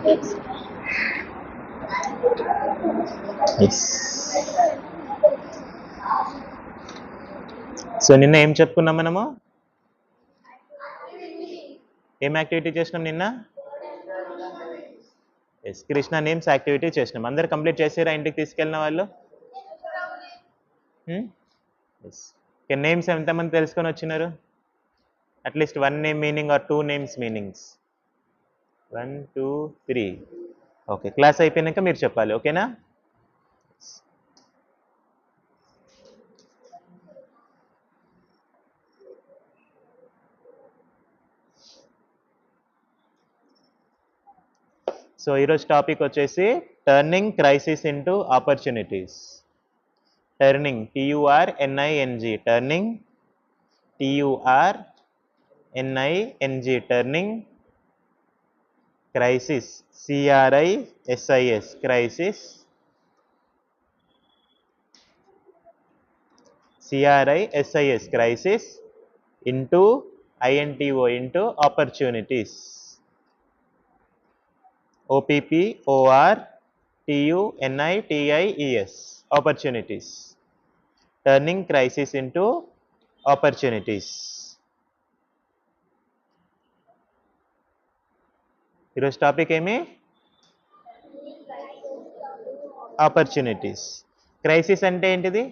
So నిన్న ఏం చెప్పుకున్నాం మనము? ఏం యాక్టివిటీ చేసినాం నిన్న? కృష్ణ నేమ్స్ యాక్టివిటీ చేసినాం. అందరు కంప్లీట్ చేసారా ఇంటికి తీసుకెళ్ళిన వాళ్ళు? నేమ్స్ ఎంతమంది తెలుసుకొని వచ్చినారు? At least 1 name meaning or 2 names meanings? 1 2 3. Okay, class అయిపోయినాక మీరు చెప్పాలి. ఓకేనా? సో ఈరోజు టాపిక్ వచ్చేసి turning crisis into opportunities. Turning, TURNING, turning, TURNING, turning, crisis, CRISIS, crisis, CRISIS, crisis, into INTO, into opportunities, OPPORTUNITIES, opportunities. Turning crisis into opportunities. ఈరోజు topic ఏమి? Opportunities. Crisis అంటే ఏంటిది?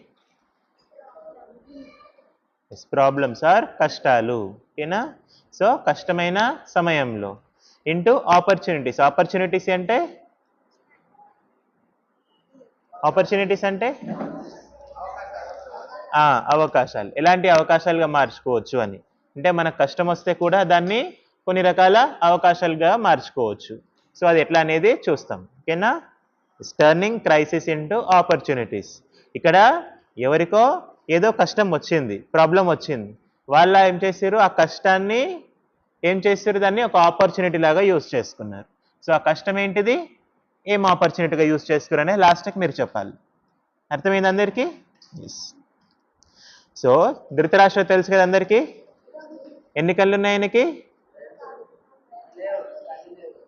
ప్రాబ్లమ్స్ ఆర్ కష్టాలు. ఓకేనా? So కష్టమైన సమయంలో. Into opportunities. Opportunities అంటే అవకాశాలు. ఎలాంటి అవకాశాలుగా మార్చుకోవచ్చు అని. అంటే మనకు కష్టం వస్తే కూడా దాన్ని కొన్ని రకాల అవకాశాలుగా మార్చుకోవచ్చు. సో అది ఎట్లా అనేది చూస్తాం. ఓకేనా? Turning crisis into opportunities. ఇక్కడ ఎవరికో ఏదో కష్టం వచ్చింది, ప్రాబ్లం వచ్చింది, వాళ్ళ ఏం చేశారు, ఆ కష్టాన్ని ఏం చేస్తారు, దాన్ని ఒక ఆపర్చునిటీ లాగా యూజ్ చేసుకున్నారు. సో ఆ కష్టం ఏంటిది, ఏం ఆపర్చునిటీగా యూజ్ చేసుకున్నారు అనేది లాస్ట్కి మీరు చెప్పాలి. అర్థమైంది అందరికీ? సో ధృతరాష్ట్ర తెలుసు కదా అందరికీ? ఎన్ని కళ్ళు ఉన్నాయి ఆయనకి?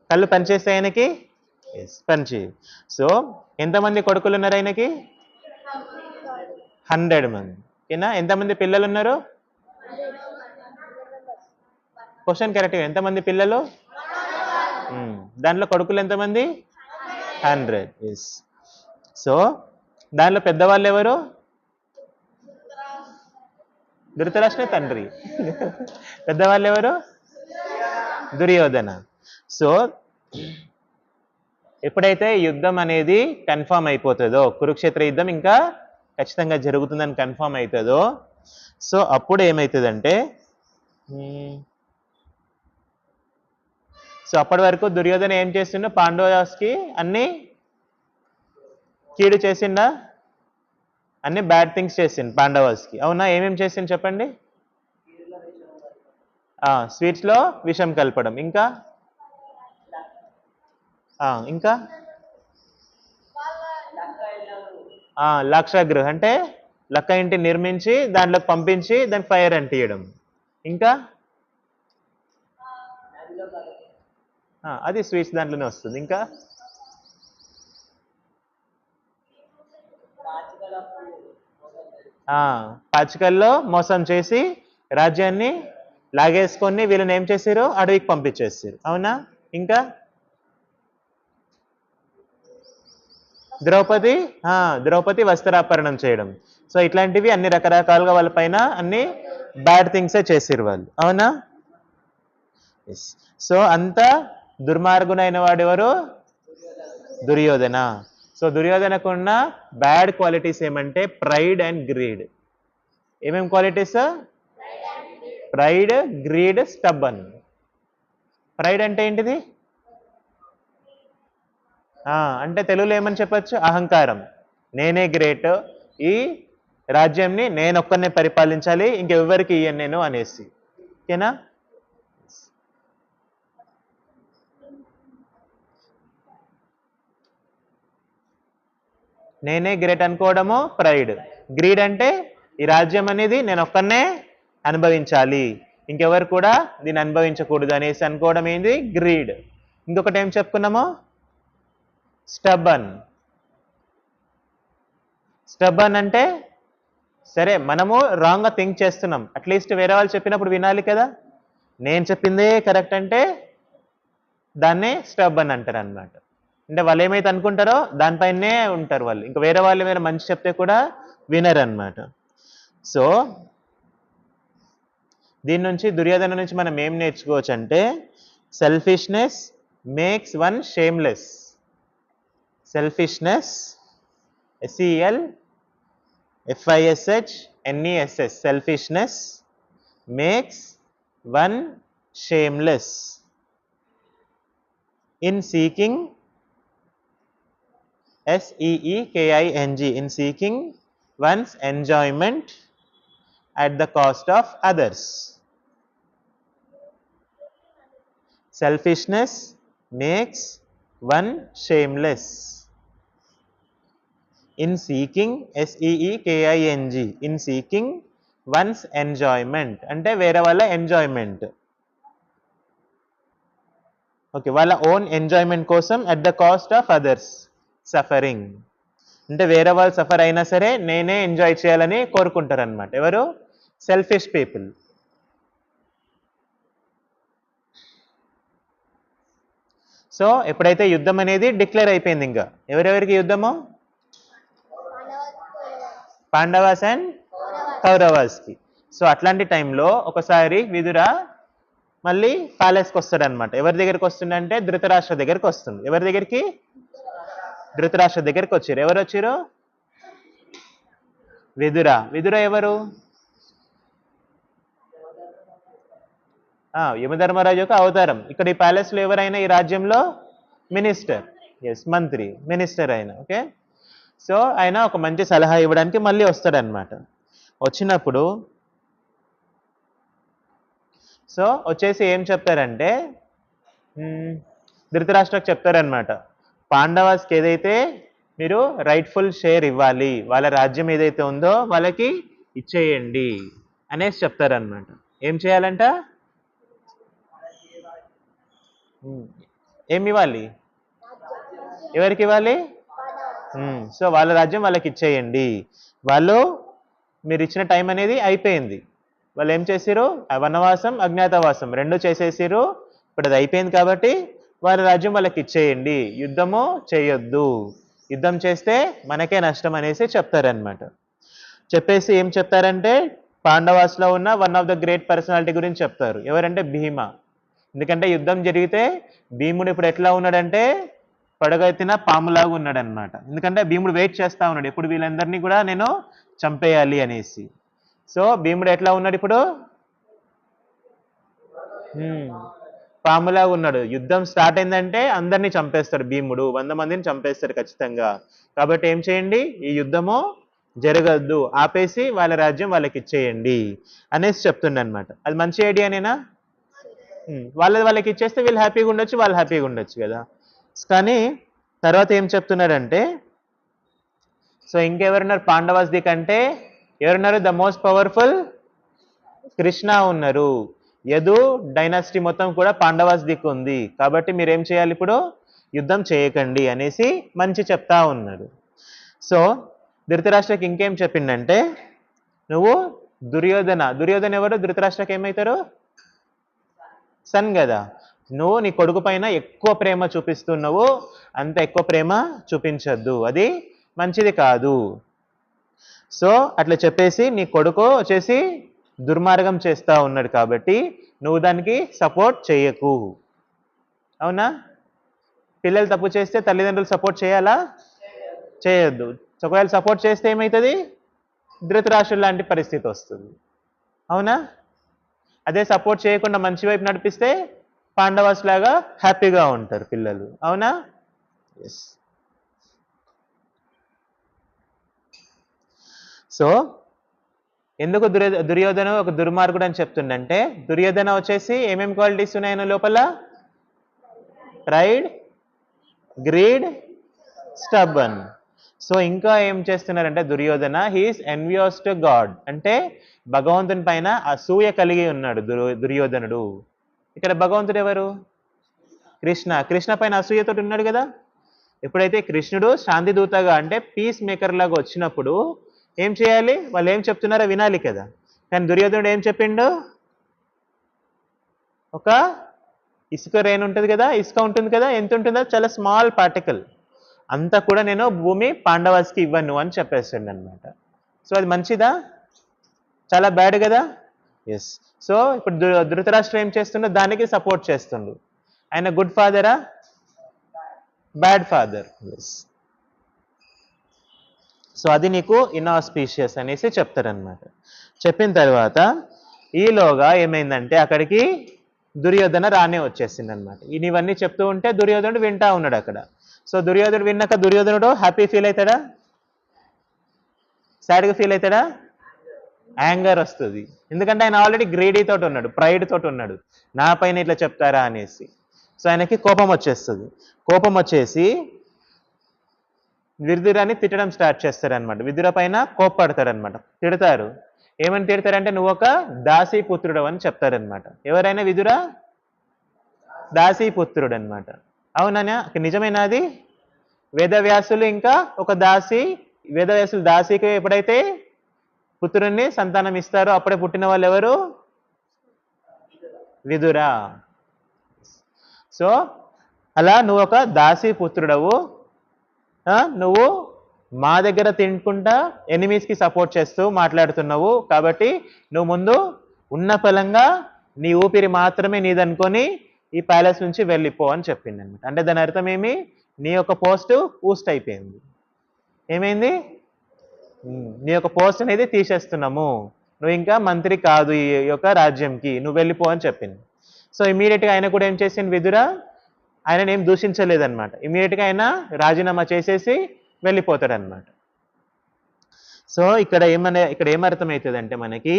కళ్ళు పనిచేస్తాయి ఆయనకి? పనిచేయి. సో ఎంతమంది కొడుకులు ఉన్నారు ఆయనకి? 100 మంది. ఓకేనా? ఎంతమంది పిల్లలు ఉన్నారు? Question correct. ఎంతమంది పిల్లలు? దాంట్లో కొడుకులు ఎంతమంది? 100. ఎస్. సో దానిలో పెద్దవాళ్ళు ఎవరు? ధృతరాష్ట్ర తండ్రి. పెద్దవాళ్ళు ఎవరు? దుర్యోధన. సో ఎప్పుడైతే యుద్ధం అనేది కన్ఫామ్ అయిపోతుందో, కురుక్షేత్ర యుద్ధం ఇంకా ఖచ్చితంగా జరుగుతుందని కన్ఫామ్ అవుతుందో, సో అప్పుడు ఏమవుతుందంటే, సో అప్పటి వరకు దుర్యోధన ఏం చేసిండు, పాండవాస్కి అన్ని కీడు చేసిండా? అన్ని బ్యాడ్ థింగ్స్ చేసిండు పాండవాస్కి. అవునా? ఏమేమి చేసిండు చెప్పండి? స్వీట్స్లో విషం కలపడం, ఇంకా ఇంకా లక్షగృహ అంటే లక్క ఇంటి నిర్మించి దాంట్లో పంపించి దానికి ఫైర్ అంటియడం, ఇంకా అది స్వీట్స్ దాంట్లోనే వస్తుంది. ఇంకా పాచికల్లో మోసం చేసి రాజ్యాన్ని లాగేసుకొని వీళ్ళని ఏం చేశారు, అడవికి పంపించేసారు. అవునా? ఇంకా ద్రౌపది వస్త్రాపరణం చేయడం. సో ఇట్లాంటివి అన్ని రకరకాలుగా వాళ్ళ పైన అన్ని బ్యాడ్ థింగ్సే చేసారు వాళ్ళు. అవునా? ఎస్. సో అంత దుర్మార్గునైన వాడెవరు? దుర్యోధన. సో దుర్యోధనకున్న బ్యాడ్ క్వాలిటీస్ ఏమంటే ప్రైడ్ అండ్ గ్రీడ్. ఏమేం qualities? Pride, greed, stubborn. Pride అంటే ఏంటిది? అంటే తెలుగులో ఏమని చెప్పచ్చు? అహంకారం. నేనే గ్రేట్, ఈ రాజ్యంని నేను ఒక్కనే పరిపాలించాలి, ఇంకెవ్వరికి ఇయ్యను నేను అనేసి. ఓకేనా? నేనే గ్రేట్ అనుకోవడము ప్రైడ్. గ్రీడ్ అంటే ఈ రాజ్యం అనేది నేను ఒక్కనే అనుభవించాలి, ఇంకెవరు కూడా దీన్ని అనుభవించకూడదు అనేసి అనుకోవడం ఏంది? గ్రీడ్. ఇంకొకటి ఏం చెప్పుకున్నాము? స్టబన్. స్టబన్ అంటే సరే మనము రాంగ్గా థింక్ చేస్తున్నాం, అట్లీస్ట్ వేరే వాళ్ళు చెప్పినప్పుడు వినాలి కదా. నేను చెప్పిందే కరెక్ట్ అంటే దాన్నే స్టబన్ అంటారు అనమాట. అంటే వాళ్ళు ఏమైతే అనుకుంటారో దానిపైనే ఉంటారు వాళ్ళు, ఇంకా వేరే వాళ్ళు ఏమైనా మంచి చెప్తే కూడా వినరు అనమాట. సో దీని నుంచి దుర్యోధన నుంచి మనం ఏం నేర్చుకోవచ్చు అంటే selfishness makes one shameless. Selfishness, SELFISHNESS, selfishness makes one shameless. In seeking, SEEKING, in seeking one's enjoyment at the cost of others. Selfishness makes one shameless. In seeking, SEEKING, in seeking one's enjoyment అంటే వేరే వాళ్ళ enjoyment. Okay, వాళ్ళ own enjoyment కోసం at the cost of others suffering. అంటే వేరే వాళ్ళు suffer అయినా సరే నేనే ఎంజాయ్ చేయాలని కోరుకుంటారు అనమాట. ఎవరు? Selfish people. సో ఎప్పుడైతే యుద్ధం అనేది డిక్లేర్ అయిపోయింది, ఇంకా ఎవరెవరికి యుద్ధము? పాండవాస్ అండ్ కౌరవాస్కి. సో అట్లాంటి టైంలో ఒకసారి విదుర మళ్ళీ ప్యాలెస్కి వస్తాడనమాట. ఎవరి దగ్గరికి వస్తుండంటే ధృతరాష్ట్ర దగ్గరికి వస్తుంది. ఎవరి దగ్గరికి? ధృతరాష్ట్ర దగ్గరికి వచ్చారు. ఎవరు వచ్చారు? విదుర. విదుర ఎవరు? యమధర్మరాజు యొక్క అవతారం. ఇక్కడ ఈ ప్యాలెస్లో ఎవరైనా ఈ రాజ్యంలో మినిస్టర్, ఎస్ మంత్రి, మినిస్టర్ అయిన. ఓకే, సో ఆయన ఒక మంచి సలహా ఇవ్వడానికి మళ్ళీ వస్తాడనమాట. వచ్చినప్పుడు సో వచ్చేసి ఏం చెప్తారంటే ధృతరాష్ట్రకు చెప్తారనమాట, పాండవాస్కి ఏదైతే మీరు రైట్ఫుల్ షేర్ ఇవ్వాలి, వాళ్ళ రాజ్యం ఏదైతే ఉందో వాళ్ళకి ఇచ్చేయండి అనేసి చెప్తారనమాట. ఏం చేయాలంట? ఏమి ఇవ్వాలి? ఎవరికి ఇవ్వాలి? సో వాళ్ళ రాజ్యం వాళ్ళకి ఇచ్చేయండి. వాళ్ళు మీరు ఇచ్చిన టైం అనేది అయిపోయింది. వాళ్ళు ఏం చేసిరు? వనవాసం అజ్ఞాతవాసం రెండు చేసేసిరు. ఇప్పుడు అది అయిపోయింది కాబట్టి వాళ్ళ రాజ్యం వాళ్ళకి ఇచ్చేయండి, యుద్ధము చేయొద్దు, యుద్ధం చేస్తే మనకే నష్టం అనేసి చెప్తారనమాట. చెప్పేసి ఏం చెప్తారంటే పాండవాస్లో ఉన్న one of the great personality గురించి చెప్తారు. ఎవరంటే భీమ. ఎందుకంటే యుద్ధం జరిగితే భీముడు ఇప్పుడు ఎట్లా ఉన్నాడంటే పడగెత్తిన పాములాగా ఉన్నాడు అనమాట. ఎందుకంటే భీముడు వెయిట్ చేస్తూ ఉన్నాడు ఎప్పుడు వీళ్ళందరినీ కూడా నేను చంపేయాలి అనేసి. సో భీముడు ఎట్లా ఉన్నాడు ఇప్పుడు? పాములాగా ఉన్నాడు. యుద్ధం స్టార్ట్ అయిందంటే అందరినీ చంపేస్తాడు భీముడు, 100 మందిని చంపేస్తాడు ఖచ్చితంగా. కాబట్టి ఏం చేయండి, ఈ యుద్ధము జరగద్దు, ఆపేసి వాళ్ళ రాజ్యం వాళ్ళకి ఇచ్చేయండి అనేసి చెప్తుండే అనమాట. అది మంచి ఐడియానేనా? వాళ్ళకి ఇచ్చేస్తే వీళ్ళు హ్యాపీగా ఉండొచ్చు, వాళ్ళు హ్యాపీగా ఉండొచ్చు కదా. కానీ తర్వాత ఏం చెప్తున్నాడంటే సో ఇంకెవరున్నారు పాండవాస్ ది కంటే? ఎవరున్నారు? ద మోస్ట్ పవర్ఫుల్ కృష్ణ ఉన్నారు. యదు డైనాసిటీ మొత్తం కూడా పాండవాస్ దిక్కు ఉంది. కాబట్టి మీరేం చేయాలి, ఇప్పుడు యుద్ధం చేయకండి అనేసి మంచి చెప్తా ఉన్నాడు. సో ధృతరాష్ట్రకి ఇంకేం చెప్పిండంటే నువ్వు దుర్యోధన ఎవరు? ధృతరాష్ట్రకి ఏమవుతారు? సన్ కదా. నువ్వు నీ కొడుకు పైన ఎక్కువ ప్రేమ చూపిస్తున్నావు, అంత ఎక్కువ ప్రేమ చూపించద్దు, అది మంచిది కాదు. సో అట్లా చెప్పేసి నీ కొడుకు వచ్చేసి దుర్మార్గం చేస్తూ ఉన్నాడు కాబట్టి నువ్వు దానికి సపోర్ట్ చేయకు. అవునా? పిల్లలు తప్పు చేస్తే తల్లిదండ్రులు సపోర్ట్ చేయాలా? చేయొద్దు. ఒకవేళ సపోర్ట్ చేస్తే ఏమవుతుంది? ధృతరాష్ట్రుడు లాంటి పరిస్థితి వస్తుంది. అవునా? అదే సపోర్ట్ చేయకుండా మంచి వైపు నడిపిస్తే పాండవాస్ లాగా హ్యాపీగా ఉంటారు పిల్లలు. అవునా? ఎస్. సో ఎందుకు దుర్యోధన ఒక దుర్మార్గుడు అని చెప్తుండంటే దుర్యోధన వచ్చేసి ఏమేమి క్వాలిటీస్ ఉన్నాయి లోపల? Pride, greed, stubborn. సో ఇంకా ఏం చేస్తున్నారంటే Duryodhana he is envious to god, అంటే భగవంతుని పైన అసూయ కలిగి ఉన్నాడు దుర్యోధనుడు. ఇక్కడ భగవంతుడు ఎవరు? కృష్ణ పైన అసూయతోటి ఉన్నాడు కదా. ఎప్పుడైతే కృష్ణుడు శాంతి దూతగా అంటే పీస్ మేకర్ లాగా వచ్చినప్పుడు ఏం చేయాలి, వాళ్ళు ఏం చెప్తున్నారో వినాలి కదా. కానీ దుర్యోధనుడు ఏం చెప్పిండు, ఒక ఇసుక రేణు ఉంటుంది కదా, ఇసుక ఉంటుంది కదా, ఎంత ఉంటుందో చాలా స్మాల్ పార్టికల్ అంతా కూడా నేను భూమి పాండవాస్కి ఇవ్వను అని చెప్పేస్తాడు అనమాట. సో అది మంచిదా, చాలా బ్యాడ్ కదా. ఎస్. సో ఇప్పుడు ధృతరాష్ట్రం ఏం చేస్తుండో దానికి సపోర్ట్ చేస్తుండు. ఆయన గుడ్ ఫాదరా, బ్యాడ్ ఫాదర్. ఎస్. సో అది నీకు ఇన్ఆస్పీషియస్ అనేసి చెప్తారనమాట. చెప్పిన తర్వాత ఈలోగా ఏమైందంటే అక్కడికి దుర్యోధన రానే వచ్చేసింది అనమాట. ఇవన్నీ చెప్తూ ఉంటే దుర్యోధనుడు వింటా ఉన్నాడు అక్కడ. సో దుర్యోధనుడు విన్నాక దుర్యోధనుడు హ్యాపీ ఫీల్ అవుతాడా, సాడ్గా ఫీల్ అవుతాడా, యాంగర్ వస్తుంది. ఎందుకంటే ఆయన ఆల్రెడీ గ్రేడీ తోటి ఉన్నాడు, ప్రైడ్ తోటి ఉన్నాడు, నా పైన ఇట్లా చెప్తారా అనేసి. సో ఆయనకి కోపం వచ్చేస్తుంది. కోపం వచ్చేసి విదురాని తిట్టడం స్టార్ట్ చేస్తారనమాట. విదుర పైన కోప్పడతారనమాట, తిడతారు. ఏమని తిడతారంటే నువ్వు ఒక దాసీపుత్రుడు అని చెప్తారనమాట. ఎవరైనా విదుర దాసీపుత్రుడు అనమాట. అవునా, నిజమేనా అది? వేదవ్యాసులు ఇంకా ఒక దాసి, వేదవ్యాసులు దాసికి ఎప్పుడైతే పుత్రుణ్ణి సంతానం ఇస్తారో అప్పుడే పుట్టిన వాళ్ళు ఎవరు, విదుర. సో అలా నువ్వు ఒక దాసీపుత్రుడవు, నువ్వు మా దగ్గర తినుకుంటా ఎనిమీస్కి సపోర్ట్ చేస్తూ మాట్లాడుతున్నావు, కాబట్టి నువ్వు ముందు ఉన్న ఫలంగా నీ ఊపిరి మాత్రమే నీదనుకొని ఈ ప్యాలెస్ నుంచి వెళ్ళిపో అని చెప్పింది అనమాట. అంటే దాని అర్థం ఏమి, నీ యొక్క పోస్ట్ ఊస్ట్ అయిపోయింది. ఏమైంది, నీ యొక్క పోస్ట్ అనేది తీసేస్తున్నాము, నువ్వు ఇంకా మంత్రి కాదు ఈ యొక్క రాజ్యంకి, నువ్వు వెళ్ళిపో అని చెప్పింది. సో ఇమీడియట్గా ఆయన కూడా ఏం చేసింది విదుర, ఆయన ఏం దూషించలేదన్నమాట. ఇమీడియట్గా ఆయన రాజీనామా చేసేసి వెళ్ళిపోతాడు అనమాట. సో ఇక్కడ ఏమర్థమవుతుంది అంటే మనకి,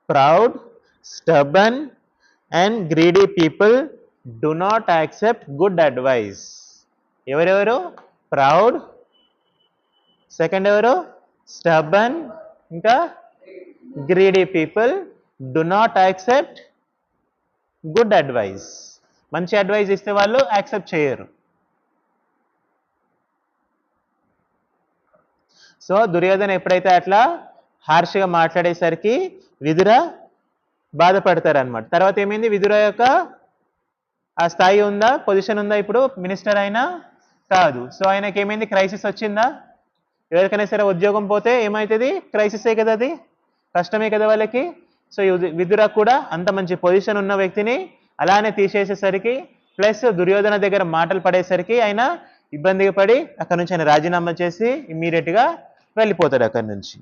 proud, stubborn and greedy people do not accept good advice. ఎవరెవరు, ప్రౌడ్, సెకండ్ ఎవరు స్టబన్, ఇంకా greedy people do not accept good advice. మంచి అడ్వైజ్ ఇస్తే వాళ్ళు యాక్సెప్ట్ చేయరు. సో దుర్యోధన ఎప్పుడైతే అట్లా హార్ష్గా మాట్లాడేసరికి విదుర బాధపడతారనమాట. తర్వాత ఏమైంది, విదుర యొక్క ఆ స్థాయి ఉందా, పొజిషన్ ఉందా, ఇప్పుడు మినిస్టర్ అయినా కాదు. సో ఆయనకి ఏమైంది, క్రైసిస్ వచ్చిందా. ఎవరికైనా సరే ఉద్యోగం పోతే ఏమవుతుంది, క్రైసిసే కదా, అది కష్టమే కదా వాళ్ళకి. సో విదుర కూడా అంత మంచి పొజిషన్ ఉన్న వ్యక్తిని అలానే తీసేసేసరికి, ప్లస్ దుర్యోధన దగ్గర మాటలు పడేసరికి ఆయన ఇబ్బందిగా పడి అక్కడ నుంచి ఆయన రాజీనామా చేసి ఇమ్మీడియట్గా వెళ్ళిపోతాడు. అక్కడి నుంచి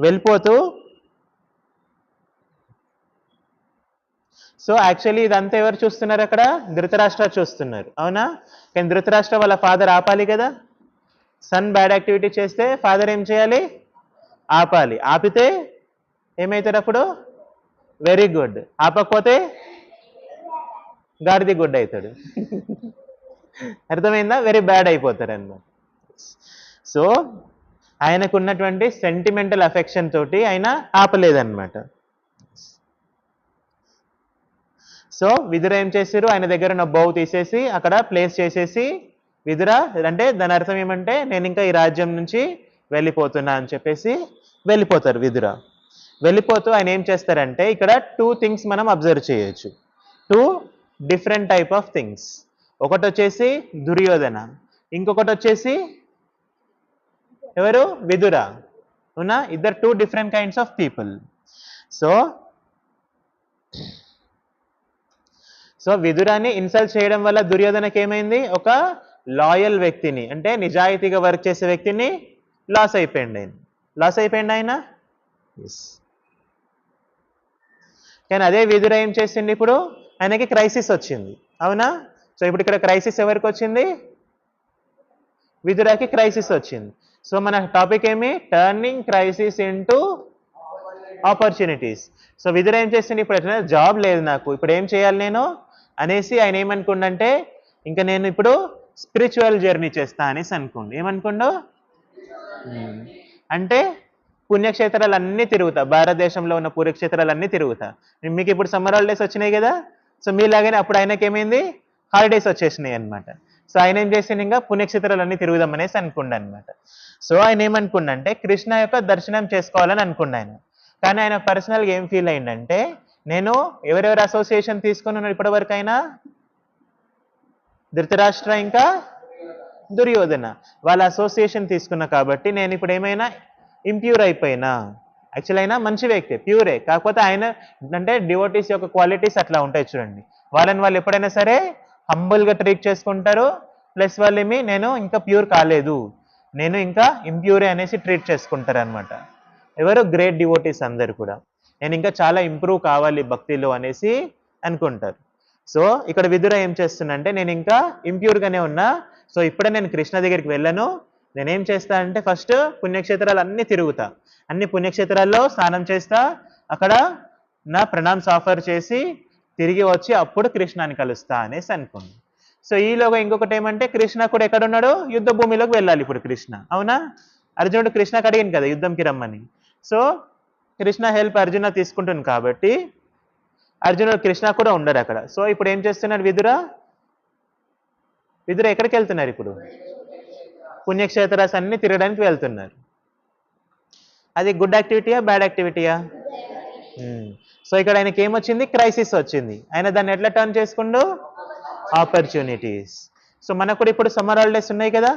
వెళ్ళిపోతూ, సో యాక్చువల్లీ ఇదంతా ఎవరు చూస్తున్నారు అక్కడ, ధృతరాష్ట్ర చూస్తున్నారు, అవునా. కానీ ధృతరాష్ట్ర వాళ్ళ ఫాదర్ ఆపాలి కదా. సన్ బ్యాడ్ యాక్టివిటీ చేస్తే ఫాదర్ ఏం చేయాలి, ఆపాలి. ఆపితే ఏమవుతాడు అప్పుడు, వెరీ గుడ్. ఆపకపోతే గాడిది గుడ్ అవుతాడు. అర్థమైందా, వెరీ బ్యాడ్ అయిపోతారు అన్నమాట. సో ఆయనకు ఉన్నటువంటి సెంటిమెంటల్ అఫెక్షన్ తోటి ఆయన ఆపలేదన్నమాట. సో విదుర ఏం చేశారు, ఆయన దగ్గర ఉన్న బౌ తీసేసి అక్కడ ప్లేస్ చేసేసి, విదుర అంటే దాని అర్థం ఏమంటే నేను ఇంకా ఈ రాజ్యం నుంచి వెళ్ళిపోతున్నా అని చెప్పేసి వెళ్ళిపోతారు విదుర. వెళ్ళిపోతూ ఆయన ఏం చేస్తారంటే, ఇక్కడ 2 థింగ్స్ మనం అబ్జర్వ్ చేయొచ్చు, 2 డిఫరెంట్ టైప్ ఆఫ్ థింగ్స్. ఒకటి వచ్చేసి దుర్యోధన, ఇంకొకటి వచ్చేసి ఎవరు, విదుర. అవునా, ఇద్దరు 2 different kinds of people. So విదురాన్ని ఇన్సల్ట్ చేయడం వల్ల దుర్యోధనకి ఏమైంది, ఒక లాయల్ వ్యక్తిని, అంటే నిజాయితీగా వర్క్ చేసే వ్యక్తిని లాస్ అయిపోయింది ఆయన. కానీ అదే విదుర ఏం చేసింది, ఇప్పుడు ఆయనకి క్రైసిస్ వచ్చింది, అవునా. సో ఇప్పుడు ఇక్కడ క్రైసిస్ ఎవరికి వచ్చింది, విదురకి క్రైసిస్ వచ్చింది. సో మన టాపిక్ ఏమి, turning crisis into opportunities. So Vidura ఏం చేసింది, ఇప్పుడు ఎట్లా జాబ్ లేదు నాకు, ఇప్పుడు ఏం చేయాలి నేను అనేసి ఆయన ఏమనుకుండంటే, ఇంకా నేను ఇప్పుడు స్పిరిచువల్ జర్నీ చేస్తా అనేసి అనుకోండి. ఏమనుకోండు అంటే పుణ్యక్షేత్రాలన్నీ తిరుగుతా, భారతదేశంలో ఉన్న పుణ్యక్షేత్రాలన్నీ తిరుగుతా. మీకు ఇప్పుడు సమ్మర్ హాలిడేస్ వచ్చినాయి కదా. సో మీలాగానే అప్పుడు ఆయనకి ఏమైంది, హాలిడేస్ వచ్చేసినాయి అనమాట. సో ఆయన ఏం చేసిండు, ఇంకా పుణ్యక్షేత్రాలన్నీ తిరుగుదాం అనేసి అనుకుండు అనమాట. సో ఆయన ఏమనుకుండంటే కృష్ణ యొక్క దర్శనం చేసుకోవాలని అనుకుండు ఆయన. కానీ ఆయన పర్సనల్గా ఏం ఫీల్ అయిందంటే, నేను ఎవరెవరు అసోసియేషన్ తీసుకుని ఉన్నాడు ఇప్పటివరకు అయినా, ధృతరాష్ట్ర ఇంకా దుర్యోధన వాళ్ళ అసోసియేషన్ తీసుకున్నా కాబట్టి నేను ఇప్పుడు ఏమైనా ఇంప్యూర్ అయిపోయినా. యాక్చువల్ అయినా మంచి వ్యక్తి, ప్యూరే, కాకపోతే ఆయన అంటే డివోటీస్ యొక్క క్వాలిటీస్ అట్లా ఉంటాయి చూడండి. వాళ్ళని వాళ్ళు ఎప్పుడైనా సరే హంబుల్గా ట్రీట్ చేసుకుంటారు, ప్లస్ వాళ్ళేమి నేను ఇంకా ప్యూర్ కాలేదు, నేను ఇంకా ఇంప్యూరే అనేసి ట్రీట్ చేసుకుంటారు అనమాట. ఎవరు గ్రేట్ డివోటీస్ అందరు కూడా నేను ఇంకా చాలా ఇంప్రూవ్ కావాలి భక్తిలో అనేసి అనుకుంటారు. సో ఇక్కడ విదుర ఏం చేస్తున్నంటే, నేను ఇంకా ఇంప్యూర్గానే ఉన్నా, సో ఇప్పుడే నేను కృష్ణ దగ్గరికి వెళ్ళను, నేనేం చేస్తా అంటే ఫస్ట్ పుణ్యక్షేత్రాలు అన్నీ తిరుగుతా, అన్ని పుణ్యక్షేత్రాల్లో స్నానం చేస్తా, అక్కడ నా ప్రణామ్స్ ఆఫర్ చేసి తిరిగి వచ్చి అప్పుడు కృష్ణాని కలుస్తా అనేసి అనుకోండి. సో ఈలోగా ఇంకొకటి ఏమంటే, కృష్ణ కూడా ఎక్కడున్నాడు, యుద్ధ భూమిలోకి వెళ్ళాలి ఇప్పుడు కృష్ణ. అవునా, అర్జునుడు కృష్ణకి అడిగింది కదా యుద్ధంకి రమ్మని. సో కృష్ణ హెల్ప్ అర్జున తీసుకుంటుంది కాబట్టి అర్జునుడు కృష్ణ కూడా ఉండరు అక్కడ. సో ఇప్పుడు ఏం చేస్తున్నాడు విదుర ఎక్కడికి వెళ్తున్నారు ఇప్పుడు, పుణ్యక్షేత్రాస్ అన్ని తిరగడానికి వెళ్తున్నారు. అది గుడ్ యాక్టివిటీయా బ్యాడ్ యాక్టివిటీయా? సో ఇక్కడ ఆయనకి ఏమొచ్చింది, క్రైసిస్ వచ్చింది. ఆయన దాన్ని ఎట్లా టర్న్ చేసుకుండు, ఆపర్చునిటీస్. సో మనకు కూడా ఇప్పుడు సమ్మర్ హాలిడేస్ ఉన్నాయి కదా,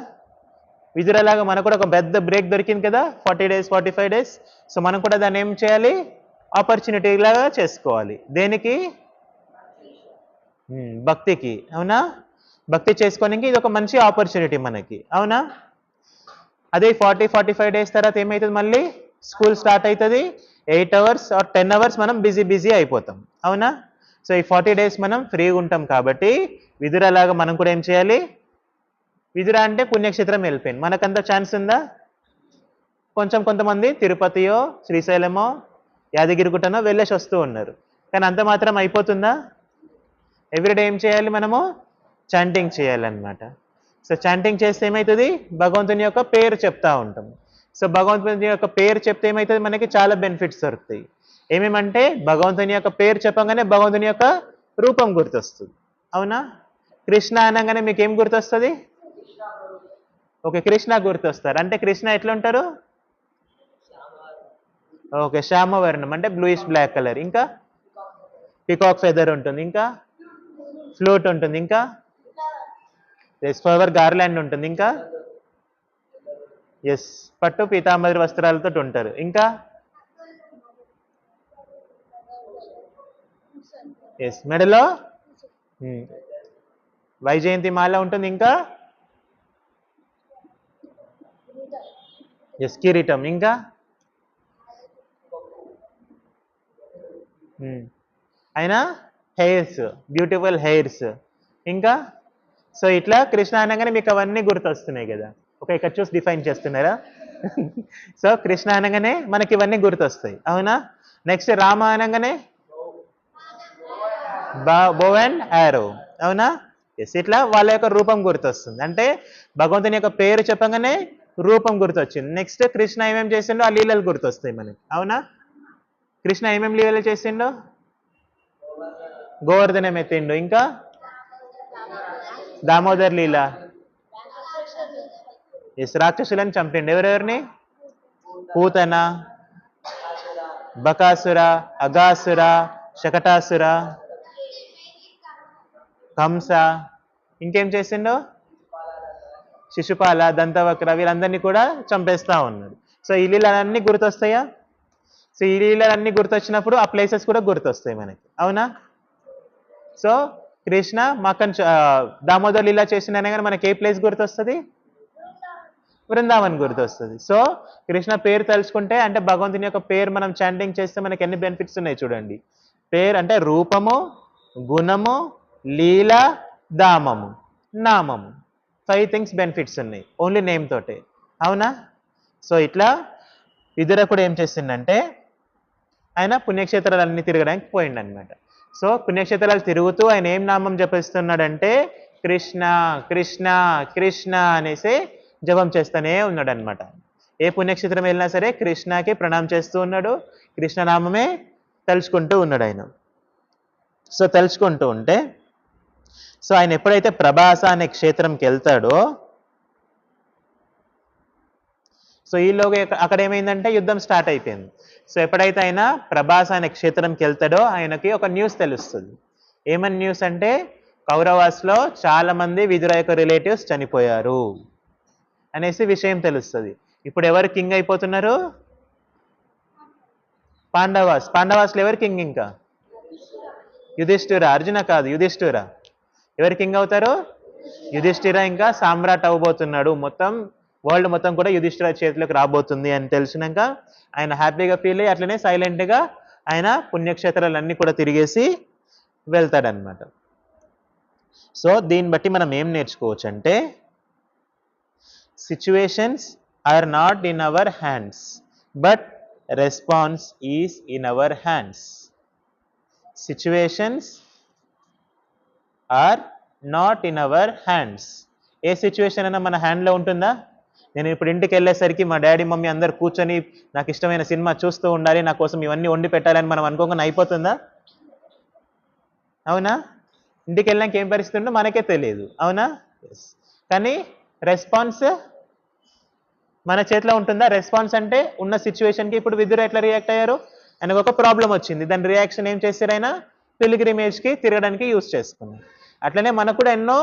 విదురలాగా మనకు కూడా ఒక పెద్ద బ్రేక్ దొరికింది కదా, 40 days 45 days. సో మనం కూడా దాన్ని ఏం చేయాలి, ఆపర్చునిటీ లాగా చేసుకోవాలి. దేనికి, భక్తికి. అవునా, భక్తి చేసుకోనికి ఇది ఒక మంచి ఆపర్చునిటీ మనకి. అవునా, అదే 40-45 days తర్వాత ఏమవుతుంది, మళ్ళీ స్కూల్ స్టార్ట్ అవుతుంది. 8 hours or 10 hours మనం బిజీ అయిపోతాం. అవునా, సో ఈ 40 days మనం ఫ్రీగా ఉంటాం కాబట్టి విదురలాగా మనం కూడా ఏం చేయాలి, విదుర అంటే పుణ్యక్షేత్రం వెళ్ళిపోయింది, మనకంత ఛాన్స్ ఉందా? కొంతమంది తిరుపతియో శ్రీశైలమో యాదగిరిగుట్టనో వెళ్ళేసి వస్తూ ఉన్నారు, కానీ అంత మాత్రం అయిపోతుందా? ఎవ్రీడే ఏం చేయాలి, మనము చాంటింగ్ చేయాలన్నమాట. సో చాంటింగ్ చేస్తే ఏమవుతుంది, భగవంతుని యొక్క పేరు చెప్తా ఉంటాం. సో భగవంతుని యొక్క పేరు చెప్తే ఏమవుతుంది, మనకి చాలా బెనిఫిట్స్ దొరుకుతాయి. ఏమేమంటే భగవంతుని యొక్క పేరు చెప్పగానే భగవంతుని యొక్క రూపం గుర్తొస్తుంది. అవునా, కృష్ణ అనగానే మీకు ఏం గుర్తొస్తుంది? ఓకే, కృష్ణ గుర్తొస్తారు. అంటే కృష్ణ ఎట్లా ఉంటారు? ఓకే, శ్యామవర్ణం అంటే బ్లూయిష్ బ్లాక్ కలర్, ఇంకా పికాక్ ఫెదర్ ఉంటుంది, ఇంకా ఫ్లూట్ ఉంటుంది, ఇంకా ఫ్లవర్ గార్లాండ్ ఉంటుంది, ఇంకా ఎస్ పట్టు పీతాంబరి వస్త్రాలతో ఉంటారు, ఇంకా ఎస్ మెడలో వైజయంతి మాల ఉంటుంది, ఇంకా ఎస్ కిరీటం, ఇంకా అయినా హెయిర్స్, బ్యూటిఫుల్ హెయిర్స్, ఇంకా సో ఇట్లా కృష్ణ అనగానే మీకు అవన్నీ గుర్తొస్తున్నాయి కదా. ఓకే, ఇక్కడ చూసి డిఫైన్ చేస్తున్నారా? సో కృష్ణ అనగానే మనకి ఇవన్నీ గుర్తొస్తాయి. అవునా, నెక్స్ట్ రామ అనగానే బో అండ్ యారో. అవునా, ఎస్ ఇట్లా వాళ్ళ యొక్క రూపం గుర్తొస్తుంది, అంటే భగవంతుని యొక్క పేరు చెప్పగానే రూపం గుర్తొచ్చింది. నెక్స్ట్ కృష్ణ ఏమేమి చేసిండో ఆ లీలలు గుర్తొస్తాయి మనకి. అవునా, కృష్ణ ఏమేమి లీలలు చేసిండో, గోవర్ధనం ఎత్తిండు, ఇంకా దామోదర్ లీల, ఎస్ రాక్షసులను చంపిండు. ఎవరెవరిని? పూతన, బకాసుర, అగాసుర, శకటాసుర, కంస, ఇంకేం చేసిండో, శిశుపాల, దంతవక్ర, వీళ్ళందరినీ కూడా చంపేస్తా ఉన్నాడు. సో ఈ లీలలన్నీ గుర్తొస్తాయా? సో ఈ లీలలన్నీ గుర్తొచ్చినప్పుడు ఆ ప్లేసెస్ కూడా గుర్తొస్తాయి మనకి. అవునా, సో కృష్ణ మకన్ దామోదర్ లీల చేసిన కానీ మనకి ఏ ప్లేస్ గుర్తొస్తుంది? బృందావన్ గుర్తొస్తుంది. సో కృష్ణ పేరు తలుచుకుంటే, అంటే భగవంతుని యొక్క పేరు మనం చాంటింగ్ చేస్తే మనకి ఎన్ని బెనిఫిట్స్ ఉన్నాయి చూడండి. పేరు అంటే రూపము, గుణము, లీల, దామము, నామము, 5 things బెనిఫిట్స్ ఉన్నాయి ఓన్లీ నేమ్ తోటే. అవునా, సో ఇట్లా విదుర కూడా ఏం చేసిందంటే ఆయన పుణ్యక్షేత్రాలన్నీ తిరగడానికి పోయిండు అనమాట. సో పుణ్యక్షేత్రాలు తిరుగుతూ ఆయన ఏం నామం జపిస్తున్నాడంటే కృష్ణ కృష్ణ కృష్ణ అనేసి జపం చేస్తూనే ఉన్నాడు అనమాట. ఏ పుణ్యక్షేత్రం వెళ్ళినా సరే కృష్ణకి ప్రణామం చేస్తూ ఉన్నాడు, కృష్ణనామమే తలుచుకుంటూ ఉన్నాడు ఆయన. సో తలుచుకుంటూ ఉంటే సో ఆయన ఎప్పుడైతే ప్రభాస అనే క్షేత్రంకి వెళ్తాడో, సో ఈలోగా అక్కడ ఏమైందంటే యుద్ధం స్టార్ట్ అయిపోయింది. సో ఎప్పుడైతే ఆయన ప్రభాస అనే క్షేత్రంకి వెళ్తాడో ఆయనకి ఒక న్యూస్ తెలుస్తుంది. ఏమని న్యూస్ అంటే, కౌరవాస్లో చాలా మంది విదుర యొక్క రిలేటివ్స్ చనిపోయారు అనేసి విషయం తెలుస్తుంది. ఇప్పుడు ఎవరు కింగ్ అయిపోతున్నారు? పాండవాస్లో ఎవరు కింగ్? ఇంకా యుధిష్ఠిర. అర్జున కాదు, యుధిష్ఠిర. ఎవరు కింగ్ అవుతారు? యుధిష్ఠిర ఇంకా సామ్రాట్ అవ్వబోతున్నాడు. మొత్తం వరల్డ్ మొత్తం కూడా యుధిష్ఠిర చేతిలోకి రాబోతుంది అని తెలిసినాక ఆయన హ్యాపీగా ఫీల్ అయ్యి అట్లనే సైలెంట్గా ఆయన పుణ్యక్షేత్రాలన్నీ కూడా తిరిగేసి వెళ్తాడనమాట. సో దీన్ని బట్టి మనం ఏం నేర్చుకోవచ్చు అంటే, situations are not in our hands but response is in our hands. Situations are not in our hands. ఏ సిచ్యువేషన్ అయినా మన హ్యాండ్లో ఉంటుందా? నేను ఇప్పుడు ఇంటికి వెళ్ళేసరికి మా డాడీ మమ్మీ అందరు కూర్చొని నాకు ఇష్టమైన సినిమా చూస్తూ ఉండాలి, నా కోసం ఇవన్నీ వండి పెట్టాలని మనం అనుకోకుండా అయిపోతుందా? అవునా? ఇంటికి వెళ్ళాక ఏం పరిస్థితి ఉందో మనకే తెలియదు. అవునా? కానీ రెస్పాన్స్ మన చేతిలో ఉంటుందా? రెస్పాన్స్ అంటే ఉన్న సిచ్యువేషన్కి ఇప్పుడు విదుర ఎట్లా రియాక్ట్ అయ్యారు? ఆయనకు ఒక ప్రాబ్లం వచ్చింది, దాని రియాక్షన్ ఏం చేశారు? ఆయన పిల్గ్రిమేజ్కి తిరగడానికి యూజ్ చేసుకున్నారు. అట్లనే మనకు కూడా ఎన్నో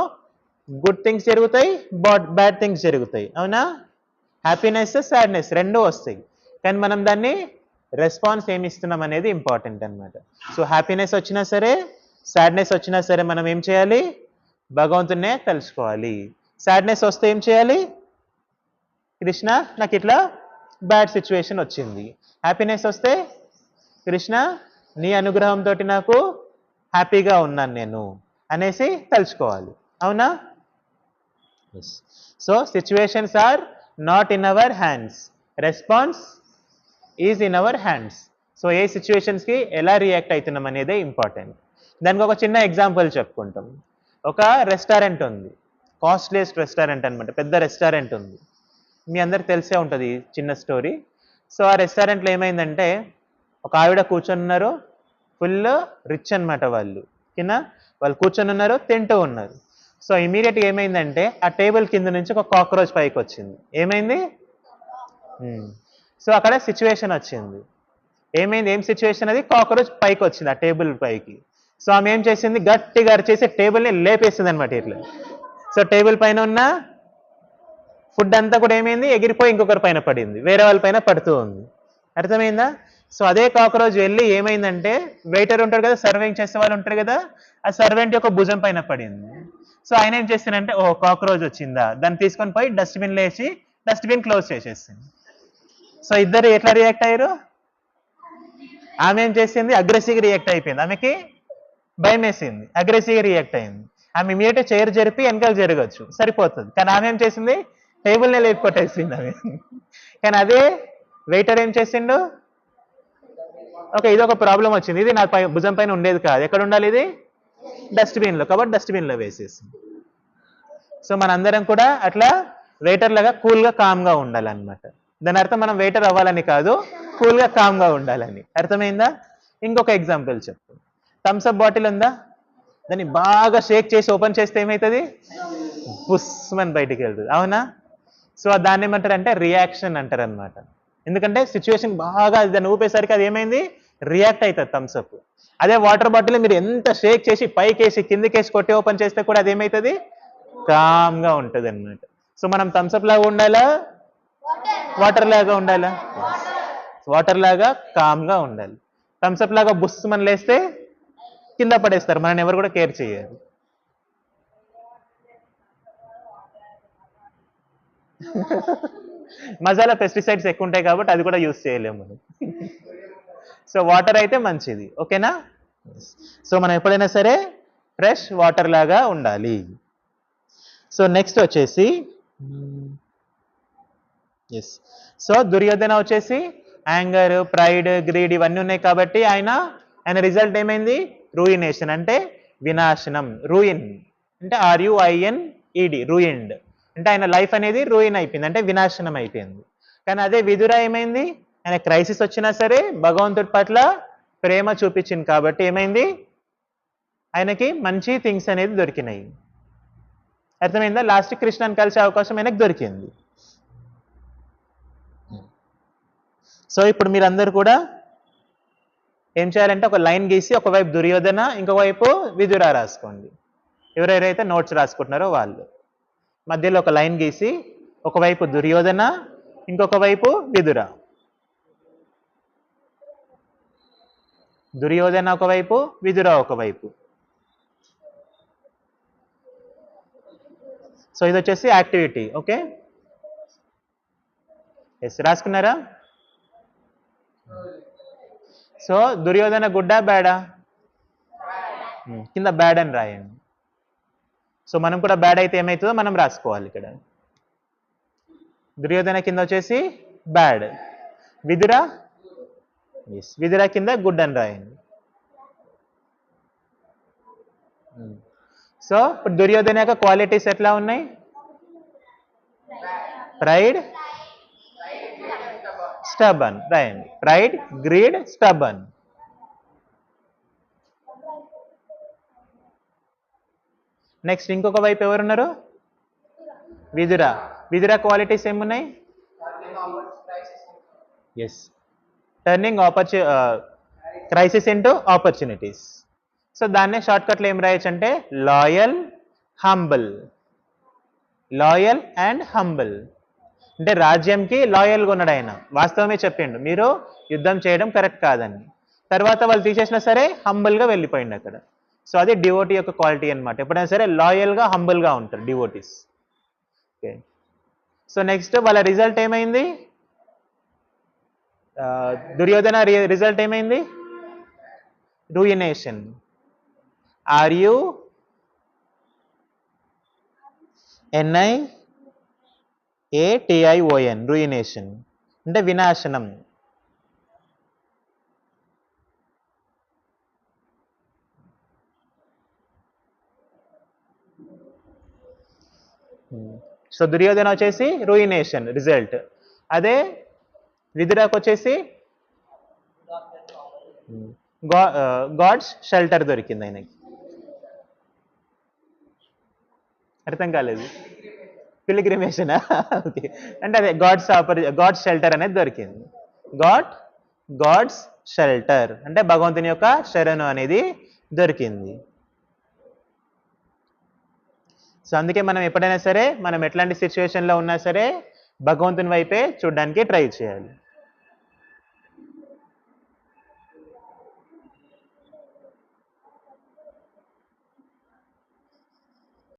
గుడ్ థింగ్స్ జరుగుతాయి, బ్యాడ్ థింగ్స్ జరుగుతాయి. అవునా? హ్యాపీనెస్, సాడ్నెస్ రెండూ వస్తాయి. కానీ మనం దాన్ని రెస్పాన్స్ ఏమి ఇస్తున్నాం అనేది ఇంపార్టెంట్ అనమాట. సో హ్యాపీనెస్ వచ్చినా సరే, సాడ్నెస్ వచ్చినా సరే మనం ఏం చేయాలి? భగవంతున్నే తెలుసుకోవాలి. సాడ్నెస్ వస్తే ఏం చేయాలి? కృష్ణ నాకు ఇట్లా బ్యాడ్ సిచ్యువేషన్ వచ్చింది. హ్యాపీనెస్ వస్తే, కృష్ణ నీ అనుగ్రహంతో నాకు హ్యాపీగా ఉన్నాను నేను అనేసి తెలుసుకోవాలి. అవునా? So situations are not in our hands, response is in our hands. So ఏ సిచ్యువేషన్స్కి ఎలా రియాక్ట్ అవుతున్నాం అనేదే ఇంపార్టెంట్. దానికి ఒక చిన్న ఎగ్జాంపుల్ చెప్పుకుంటాం. ఒక రెస్టారెంట్ ఉంది, కాస్ట్లీయెస్ట్ రెస్టారెంట్ అనమాట, పెద్ద రెస్టారెంట్ ఉంది. మీ అందరికి తెలిసే ఉంటుంది చిన్న స్టోరీ. సో ఆ రెస్టారెంట్లో ఏమైందంటే, ఒక ఆవిడ కూర్చొని ఉన్నారు, ఫుల్ రిచ్ అనమాట వాళ్ళు. వాళ్ళు కూర్చొని ఉన్నారు, తింటూ ఉన్నారు. సో ఇమీడియట్గా ఏమైందంటే, ఆ టేబుల్ కింద నుంచి ఒక కాక్రోచ్ పైకి వచ్చింది. ఏమైంది? సో అక్కడ సిచ్యువేషన్ వచ్చింది. ఏమైంది? ఏం సిచ్యువేషన్? అది కాక్రోచ్ పైకి వచ్చింది ఆ టేబుల్ పైకి. సో ఆమె ఏం చేసింది? గట్టిగా అరిచేసి టేబుల్ని లేపేసింది అనమాట ఇట్లా. సో టేబుల్ పైన ఉన్న ఫుడ్ అంతా కూడా ఏమైంది? ఎగిరిపోయి ఇంకొకరి పైన పడింది, వేరే వాళ్ళ పైన పడుతూ ఉంది. అర్థమైందా? సో అదే కాక్రోచ్ వెళ్ళి ఏమైందంటే, వెయిటర్ ఉంటారు కదా, సర్వింగ్ చేసే వాళ్ళు ఉంటారు కదా, ఆ సర్వెంట్ యొక్క భుజం పైన పడింది. సో ఆయన ఏం చేస్తానంటే, ఓ కాక్రోచ్ వచ్చిందా, దాన్ని తీసుకొని పోయి డస్ట్బిన్లో వేసి డస్ట్బిన్ క్లోజ్ చేసేసింది. సో ఇద్దరు ఎట్లా రియాక్ట్ అయ్యారు? ఆమె ఏం చేసింది? అగ్రెసివ్గా రియాక్ట్ అయిపోయింది. ఆమెకి భయం వేసింది, అగ్రెసివ్గా రియాక్ట్ అయింది. ఆమె ఇమీడియట్గా చైర్ జరిపి వెనకాల జరగచ్చు, సరిపోతుంది. కానీ ఆమె ఏం చేసింది? టేబుల్నే లేపి కొట్టేసింది ఆమె. కానీ అదే వెయిటర్ ఏం చేసిండు? ఓకే, ఇది ఒక ప్రాబ్లం వచ్చింది, ఇది నా భుజం పైన ఉండేది కాదు, ఎక్కడ ఉండాలి ఇది? డస్ట్బిన్లో, కాబట్టి డస్ట్బిన్లో వేసేసింది. సో మనందరం కూడా అట్లా వెయిటర్ లాగా కూల్గా కామ్గా ఉండాలన్నమాట. దాని అర్థం మనం వెయిటర్ అవ్వాలని కాదు, కూల్గా కామ్గా ఉండాలని. అర్థమైందా? ఇంకొక ఎగ్జాంపుల్ చెప్పు. థమ్స్అప్ బాటిల్ ఉందా, దాన్ని బాగా షేక్ చేసి ఓపెన్ చేస్తే ఏమవుతుంది? బుస్మని బయటికి వెళ్తుంది. అవునా? సో దాన్ని ఏమంటారు అంటే రియాక్షన్ అంటారు అనమాట. ఎందుకంటే సిచ్యువేషన్ బాగా దాన్ని ఊపేసరికి అది ఏమైంది? రియాక్ట్ అవుతుంది థమ్స్అప్. అదే వాటర్ బాటిల్ మీరు ఎంత షేక్ చేసి పైకేసి కిందకేసి కొట్టి ఓపెన్ చేస్తే కూడా అది ఏమవుతుంది? కామ్గా ఉంటుంది అనమాట. సో మనం థమ్స్అప్ లాగా ఉండాలా, వాటర్ లాగా ఉండాలా? వాటర్ లాగా కామ్గా ఉండాలి. థమ్స్అప్ లాగా బుస్మని లేస్తే కింద పడేస్తారు, మనని ఎవరు కూడా కేర్ చేయరు. మసాలా పెస్టిసైడ్స్ ఎక్కువ ఉంటాయి కాబట్టి అది కూడా యూజ్ చేయలేము మనం. సో వాటర్ అయితే మంచిది. ఓకేనా? సో మనం ఎప్పుడైనా సరే ఫ్రెష్ వాటర్ లాగా ఉండాలి. సో నెక్స్ట్ వచ్చేసి సో దుర్యోధన వచ్చేసి యాంగర్, ప్రైడ్, గ్రీడ్ ఇవన్నీ ఉన్నాయి కాబట్టి ఆయన రిజల్ట్ ఏమైంది? రూయినేషన్ అంటే వినాశనం. రూయిన్ అంటే RUINED, రూయిన్డ్ అంటే ఆయన లైఫ్ అనేది రూయిన్ అయిపోయింది, అంటే వినాశనం అయిపోయింది. కానీ అదే విదుర ఏమైంది? ఆయన క్రైసిస్ వచ్చినా సరే భగవంతుడి పట్ల ప్రేమ చూపించింది కాబట్టి ఏమైంది? ఆయనకి మంచి థింగ్స్ అనేది దొరికినాయి. అర్థమైందా? లాస్ట్ కృష్ణని కలిసే అవకాశం ఆయనకు దొరికింది. సో ఇప్పుడు మీరందరూ కూడా ఏం చేయాలంటే ఒక లైన్ గీసి ఒకవైపు దుర్యోధన ఇంకొక వైపు విదుర రాసుకోండి. ఎవరెవరైతే నోట్స్ రాసుకుంటున్నారో వాళ్ళు మధ్యలో ఒక లైన్ గీసి ఒకవైపు దుర్యోధన ఇంకొక వైపు విదుర. దుర్యోధన ఒకవైపు విదుర ఒకవైపు. సో ఇది వచ్చేసి యాక్టివిటీ. ఓకే, ఎస్ రాసుకున్నారా? సో దుర్యోధన గుడ్డా బ్యాడా? కింద బ్యాడ్ అని రాయండి. సో మనం కూడా బ్యాడ్ అయితే ఏమవుతుందో మనం రాసుకోవాలి ఇక్కడ. దుర్యోధన కింద వచ్చేసి బ్యాడ్, విదుర ఎస్ విదుర కింద గుడ్ అని రాయండి. సో ఇప్పుడు దుర్యోధన యొక్క క్వాలిటీస్ ఎట్లా ఉన్నాయి? ప్రైడ్, స్టబన్ రాయండి. Pride, greed, stubborn. నెక్స్ట్ ఇంకొక వైపు ఎవరున్నారు? విదుర. విదుర క్వాలిటీస్ ఏమున్నాయి? Yes, turning crisis into opportunities. So దాన్నే షార్ట్కట్లో ఏం రాయొచ్చు అంటే loyal, humble. Loyal and humble అంటే రాజ్యంకి లాయల్గా ఉన్నాడు ఆయన. వాస్తవమే చెప్పిండు, మీరు యుద్ధం చేయడం కరెక్ట్ కాదని. తర్వాత వాళ్ళు తీసేసినా సరే హంబుల్గా వెళ్ళిపోయింది అక్కడ. సో అది డివోటీ యొక్క క్వాలిటీ అనమాట. ఎప్పుడైనా సరే లాయల్గా హంబుల్గా ఉంటారు డివోటీస్. ఓకే, సో నెక్స్ట్ వాళ్ళ రిజల్ట్ ఏమైంది? దుర్యోధన రిజల్ట్ ఏమైంది? రూయినేషన్. RUNIATION రూయినేషన్ అంటే వినాశనం. సో దుర్యోధన వచ్చేసి రూయినేషన్ రిజల్ట్. అదే విదురకు వచ్చేసి గాడ్స్ షెల్టర్ దొరికింది ఆయనకి. అర్థం కాలేదు? పిలిగ్రిమేషనా? ఓకే, అంటే అదే గాడ్స్ షెల్టర్ అనేది దొరికింది. గాడ్స్ షెల్టర్ అంటే భగవంతుని యొక్క శరణు అనేది దొరికింది. సో అందుకే మనం ఎప్పుడైనా సరే మనం ఎట్లాంటి సిచ్యువేషన్లో ఉన్నా సరే భగవంతుని వైపే చూడడానికి ట్రై చేయాలి.